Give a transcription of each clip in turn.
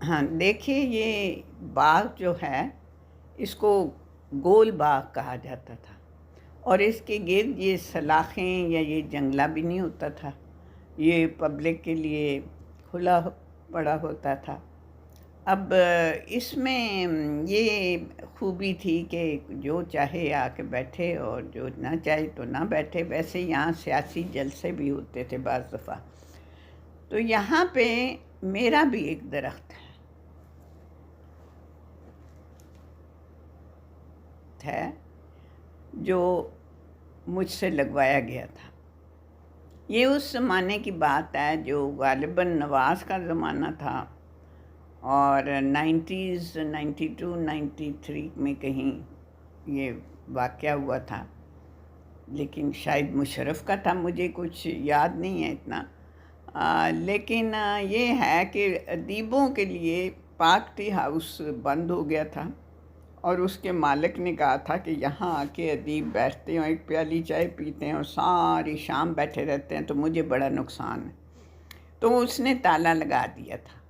हाँ, देखिए ये बाग जो है इसको गोल बाग कहा जाता था और इसके गिर्द ये सलाखें या ये जंगला भी नहीं होता था। ये पब्लिक के लिए खुला पड़ा होता था। अब इसमें ये खूबी थी कि जो चाहे आके बैठे और जो ना चाहे तो ना बैठे। वैसे यहाँ सियासी जलसे भी होते थे बाज़ दफ़ा। तो यहाँ पे मेरा भी एक दरख्त है जो मुझसे लगवाया गया था। ये उस ज़माने की बात है जो ग़ालिबन नवाज़ का ज़माना था और 90s 92 93 में कहीं ये वाक़या हुआ था, लेकिन शायद मुशर्रफ का था, मुझे कुछ याद नहीं है इतना। लेकिन ये है कि अदीबों के लिए पाक टी हाउस बंद हो गया था और उसके मालिक ने कहा था कि यहाँ आके अदीब बैठते हैं, एक प्याली चाय पीते हैं और सारी शाम बैठे रहते हैं, तो मुझे बड़ा नुकसान है। तो उसने ताला लगा दिया था।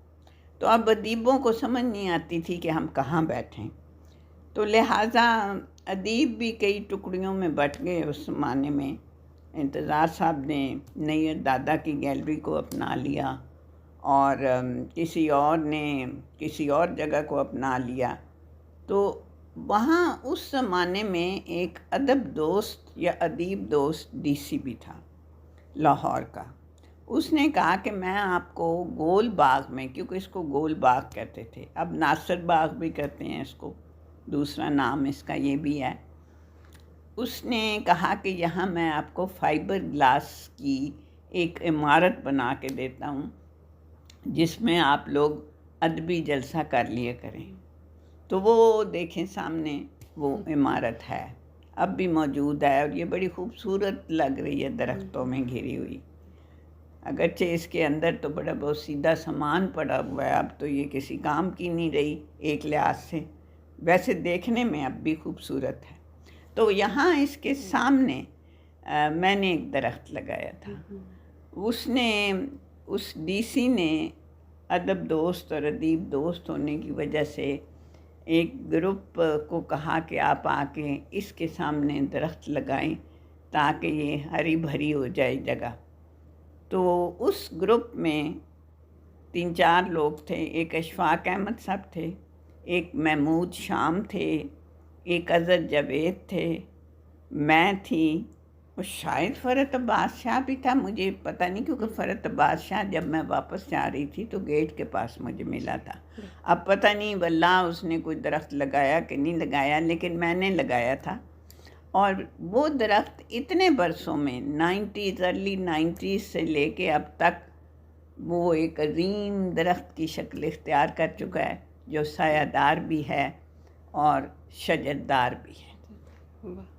तो अब अदीबों को समझ नहीं आती थी कि हम कहाँ बैठें, तो लिहाजा अदीब भी कई टुकड़ियों में बँट गए उस ज़माने में। इंतज़ार साहब ने नैयर दादा की गैलरी को अपना लिया और किसी और ने किसी और जगह को अपना लिया। तो वहाँ उस ज़माने में एक अदब दोस्त या अदीब दोस्त डीसी भी था लाहौर का। उसने कहा कि मैं आपको गोल बाग में, क्योंकि इसको गोल बाग कहते थे, अब नासिर बाग भी कहते हैं इसको, दूसरा नाम इसका ये भी है। उसने कहा कि यहाँ मैं आपको फाइबर ग्लास की एक इमारत बना के देता हूँ जिसमें आप लोग अदबी जलसा कर लिया करें। तो वो देखें सामने वो इमारत है, अब भी मौजूद है और ये बड़ी खूबसूरत लग रही है, दरख्तों में घिरी हुई। अगरचे इसके अंदर तो बड़ा बहुत सीधा सामान पड़ा हुआ है, अब तो ये किसी काम की नहीं रही एक लिहाज से, वैसे देखने में अब भी खूबसूरत है। तो यहाँ इसके सामने मैंने एक दरख्त लगाया था। उसने उस डीसी ने अदब दोस्त और अदीब दोस्त होने की वजह से एक ग्रुप को कहा कि आप आके इसके सामने दरख्त लगाएं ताकि ये हरी भरी हो जाए जगह। तो उस ग्रुप में 3-4 लोग थे। एक अशफाक अहमद साहब थे, एक महमूद शाम थे, एक अज़र जावेद थे, मैं थी और शायद फ़रत अब्बास शाह भी था, मुझे पता नहीं, क्योंकि फ़रत अब्बास शाह जब मैं वापस जा रही थी तो गेट के पास मुझे मिला था। अब पता नहीं वल्लाह उसने कोई दरख्त लगाया कि नहीं लगाया, लेकिन मैंने लगाया था। और वो दरख्त इतने बरसों में 90s अर्ली 90s से लेके अब तक वो एक अजीम दरख्त की शक्ल इख्तियार कर चुका है, जो सायादार भी है और शजरदार भी है।